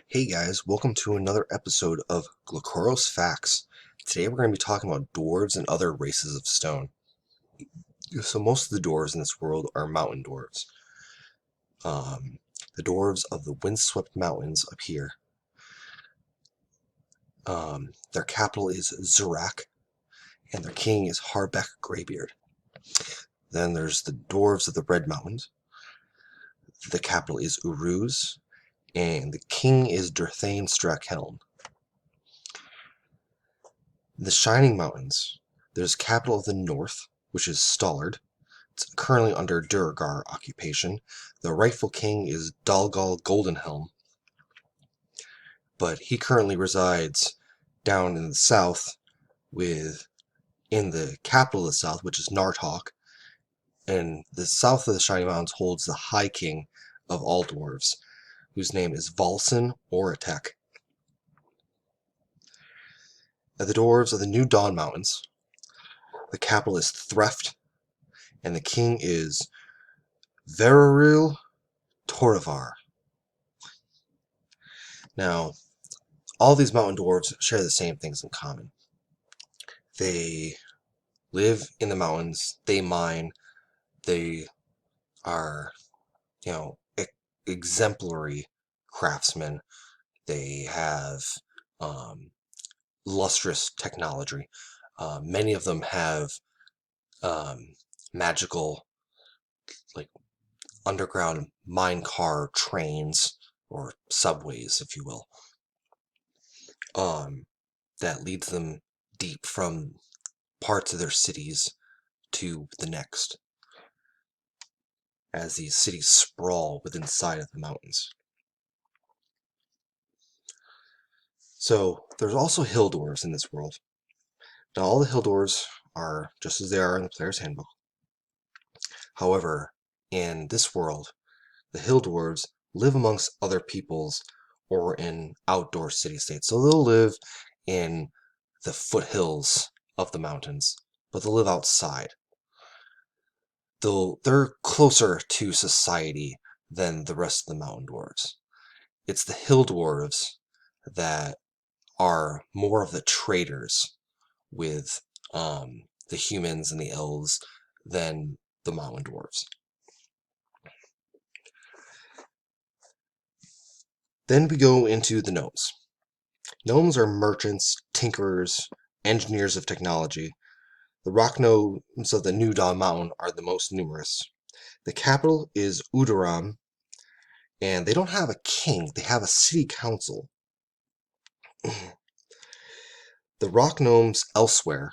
Hey guys, welcome to another episode of Glakoros Facts. Today we're going to be talking about dwarves and other races of stone. So most of the dwarves in this world are mountain dwarves. The dwarves of the windswept mountains up here. Their capital is Zurak, and their king is Harbeck Greybeard. Then there's the dwarves of the Red Mountains. The capital is Uruz, and the king is Durthane Strakhelm. The Shining Mountains. There's capital of the north, which is Stallard. It's currently under Duergar occupation. The rightful king is Dalgal Goldenhelm, but he currently resides down in the south in the capital of the south, which is Nartok, and the south of the Shining Mountains holds the High King of all dwarves, whose name is Valsin Oratek. The dwarves of the New Dawn Mountains. The capital is Threft, and the king is Veriril Toravar. Now, all these mountain dwarves share the same things in common. They live in the mountains, they mine, they are, you know, exemplary craftsmen. They have lustrous technology. Many of them have magical, like, underground mine car trains, or subways, if you will, that leads them deep from parts of their cities to the next, as these cities sprawl within sight of the mountains. So there's also hill dwarves in this world. Now all the hill dwarves are just as they are in the player's handbook. However, in this world, the hill dwarves live amongst other peoples or in outdoor city-states. So they'll live in the foothills of the mountains, but they'll live outside. They're closer to society than the rest of the mountain dwarves. It's the hill dwarves that are more of the traders with the humans and the elves than the mountain dwarves. Then we go into the gnomes. Gnomes are merchants, tinkerers, engineers of technology. The rock gnomes of the New Dawn Mountain are the most numerous. The capital is Udaram, and they don't have a king, they have a city council. The rock gnomes elsewhere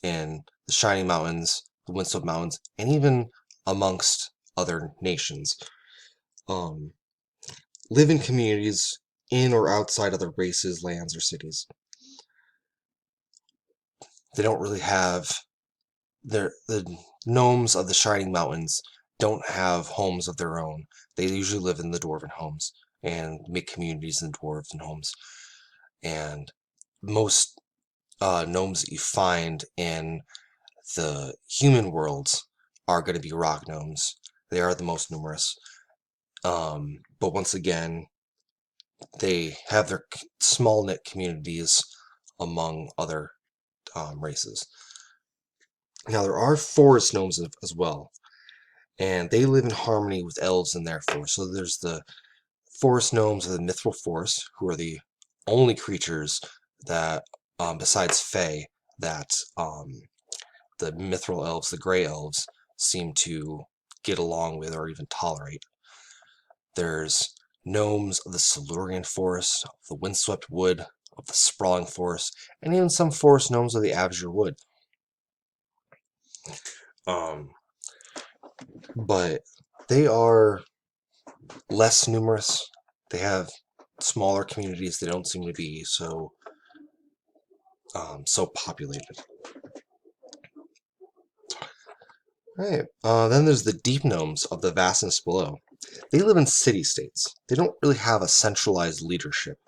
in the Shining Mountains, the Windswept Mountains, and even amongst other nations, live in communities in or outside other races, lands, or cities. They don't really have the gnomes of the Shining Mountains don't have homes of their own. They usually live in the dwarven homes and make communities in dwarven homes. And most gnomes that you find in the human worlds are going to be rock gnomes. They are the most numerous. But once again, they have their small knit communities among other races. Now, there are forest gnomes as well, and they live in harmony with elves and their forest. So there's the forest gnomes of the Mithril Forest, who are the only creatures that, besides Fae, that the Mithril elves, the Grey elves, seem to get along with or even tolerate. There's gnomes of the Silurian Forest, of the Windswept Wood, of the Sprawling Forest, and even some forest gnomes of the Azure Wood. But they are less numerous. They have smaller communities. They don't seem to be so populated. Right. Then there's the deep gnomes of the vastness below. They live in city-states. They don't really have a centralized leadership.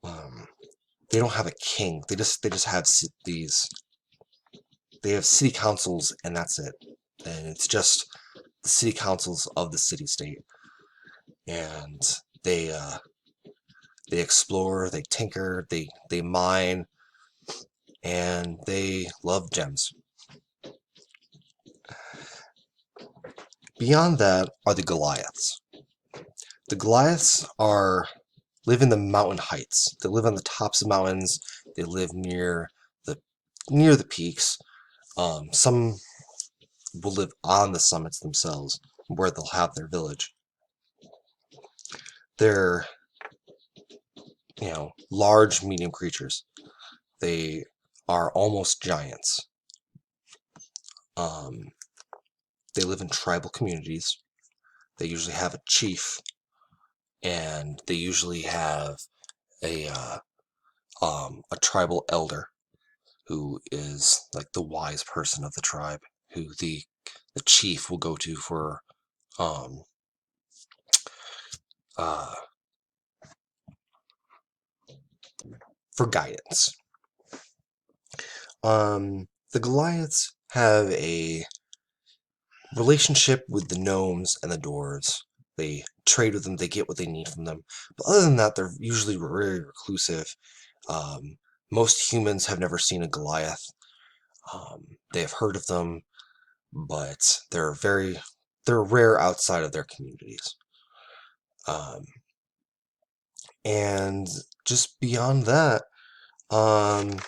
They don't have a king. They just have these. They have city councils, and that's it. And it's just the city councils of the city-state. And They they explore, they tinker, they mine, and they love gems. Beyond that are the Goliaths. The Goliaths live in the mountain heights. They live on the tops of mountains. They live the near the peaks. Some will live on the summits themselves, where they'll have their village. They're, large, medium creatures. They are almost giants. Um, they live in tribal communities. They usually have a chief, and they usually have a a tribal elder who is like the wise person of the tribe, who the chief will go to um, uh, for guidance. The Goliaths have a relationship with the gnomes and the dwarves. They trade with them, they get what they need from them. But other than that, they're usually very reclusive. Um, Most humans have never seen a Goliath. They have heard of them, but they're rare outside of their communities. Um, and just beyond that, um,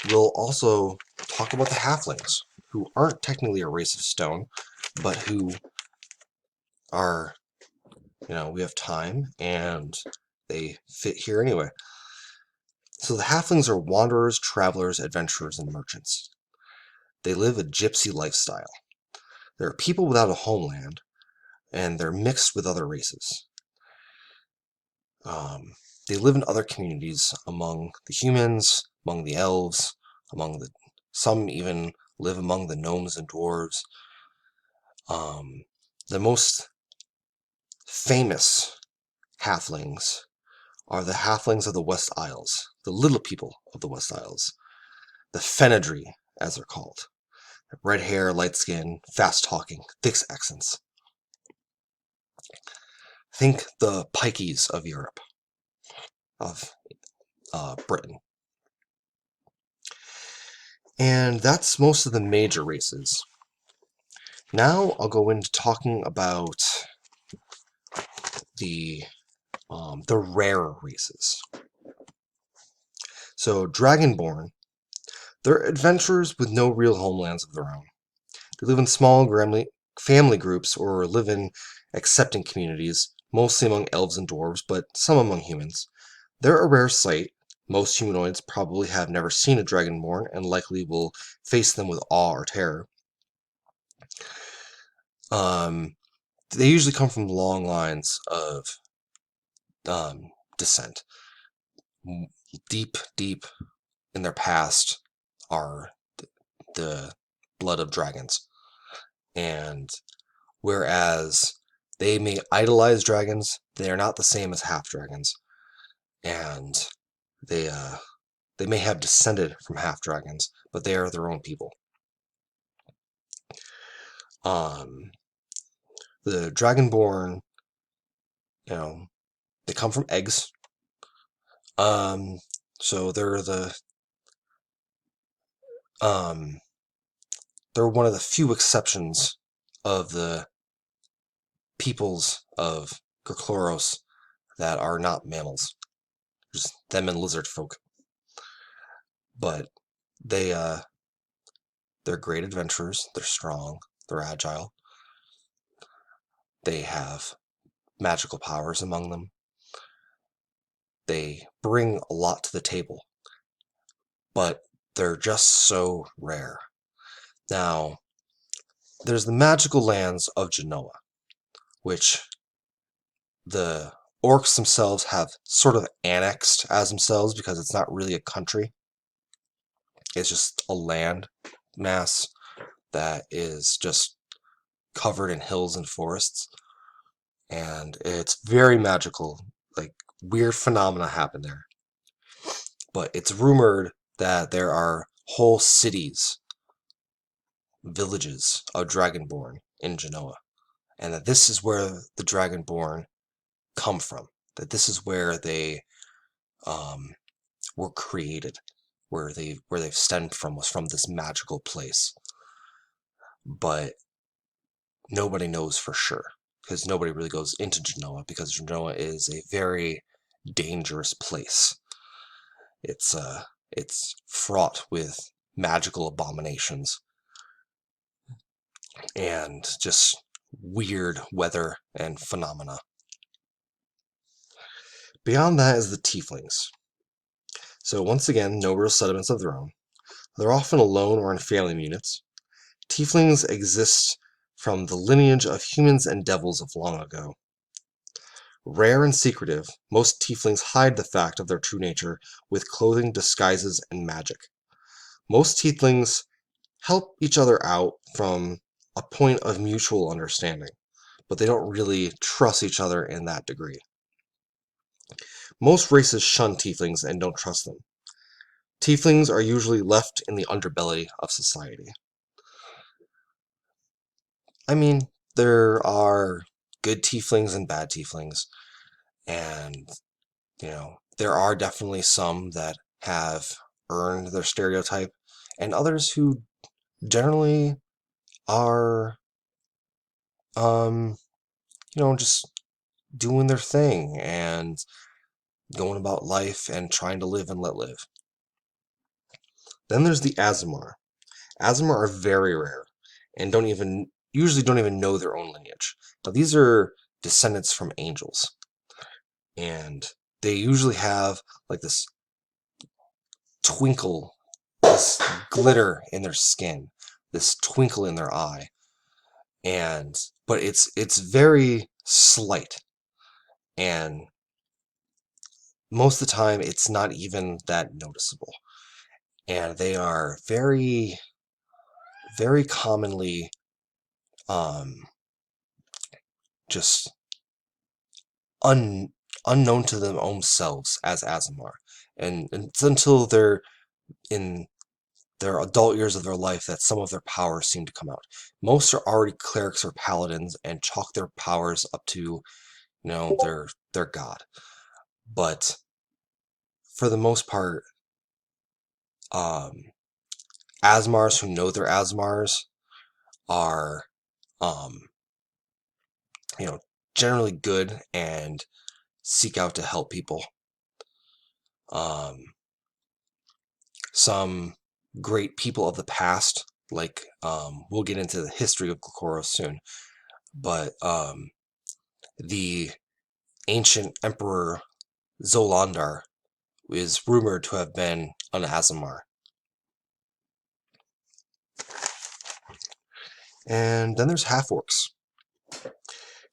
we'll also talk about the halflings, who aren't technically a race of stone, but who are, we have time and they fit here anyway. So the halflings are wanderers, travelers, adventurers, and merchants. They live a gypsy lifestyle. They're people without a homeland, and they're mixed with other races. They live in other communities among the humans, among the elves, some even live among the gnomes and dwarves. The most famous halflings are the halflings of the West Isles, the little people of the West Isles, the Fenedri, as they're called. Red hair, light skin, fast talking, thick accents. Think the pikeys of Europe, of Britain. And that's most of the major races. Now I'll go into talking about the rarer races. So Dragonborn, they're adventurers with no real homelands of their own. They live in small family groups or live in accepting communities, mostly among elves and dwarves, but some among humans. They're a rare sight. Most humanoids probably have never seen a Dragonborn and likely will face them with awe or terror. They usually come from long lines of descent. Deep, deep in their past are the blood of dragons. And whereas they may idolize dragons, they are not the same as half dragons. And they may have descended from half dragons, but they are their own people. The Dragonborn, they come from eggs. So they're one of the few exceptions of the peoples of Kerkloros that are not mammals. Just them and lizard folk. But they're great adventurers. They're strong. They're agile. They have magical powers among them. They bring a lot to the table, but they're just so rare. Now, there's the magical lands of Genoa, which the orcs themselves have sort of annexed as themselves because it's not really a country. It's just a land mass that is just covered in hills and forests. And it's very magical. Like, weird phenomena happen there. But it's rumored that there are whole cities, villages of Dragonborn in Genoa. and that this is where the Dragonborn come from, that this is where they were created, where they've stemmed from, was from this magical place. But nobody knows for sure, because nobody really goes into Genoa, because Genoa is a very dangerous place. It's fraught with magical abominations and just weird weather and phenomena. Beyond that is the Tieflings. So once again, no real settlements of their own. They're often alone or in family units. Tieflings exist from the lineage of humans and devils of long ago. Rare and secretive, most Tieflings hide the fact of their true nature with clothing, disguises, and magic. Most Tieflings help each other out from a point of mutual understanding, but they don't really trust each other in that degree. Most races shun Tieflings and don't trust them. Tieflings are usually left in the underbelly of society. I mean, there are good Tieflings and bad Tieflings, and, there are definitely some that have earned their stereotype, and others who generally are, just doing their thing and going about life and trying to live and let live. Then there's the Aasimar. Aasimar are very rare and usually don't even know their own lineage. Now these are descendants from angels, and they usually have like this twinkle, this glitter in their skin, this twinkle in their eye, but it's very slight, and most of the time it's not even that noticeable. And they are very, very commonly just unknown to their own selves as Aasimar. And it's until they're in their adult years of their life that some of their powers seem to come out. Most are already clerics or paladins and chalk their powers up to, their god. But for the most part, Aasimars who know they're Aasimars are, generally good and seek out to help people. Some great people of the past, like, we'll get into the history of Gokoro soon, but the ancient Emperor Zolandar is rumored to have been an Aasimar. And then there's half-orcs.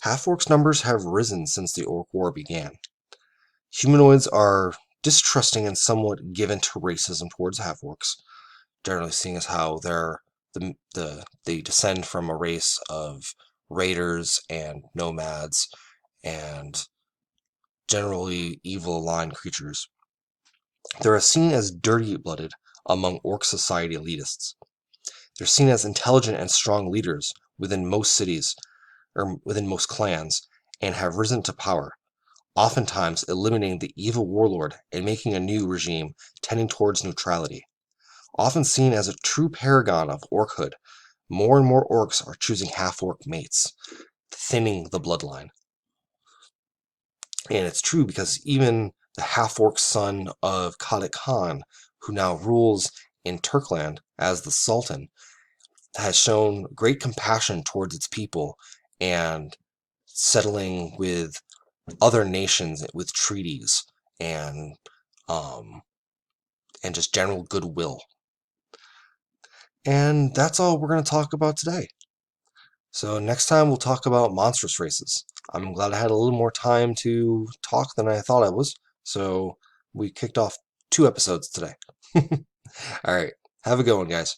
Half-orcs numbers have risen since the Orc War began. Humanoids are distrusting and somewhat given to racism towards half-orcs, generally seeing as how they descend from a race of raiders and nomads and generally evil aligned creatures. They're seen as dirty-blooded among orc society elitists. They're seen as intelligent and strong leaders within most cities, or within most clans, and have risen to power, oftentimes eliminating the evil warlord and making a new regime tending towards neutrality. Often seen as a true paragon of orchood, more and more orcs are choosing half-orc mates, thinning the bloodline. And it's true because even the half-orc son of Khadik Khan, who now rules in Turkland as the Sultan, has shown great compassion towards its people and settling with other nations with treaties and just general goodwill. And that's all we're going to talk about today. So next time we'll talk about monstrous races. I'm glad I had a little more time to talk than I thought I was. So we kicked off 2 episodes today. All right. Have a good one, guys.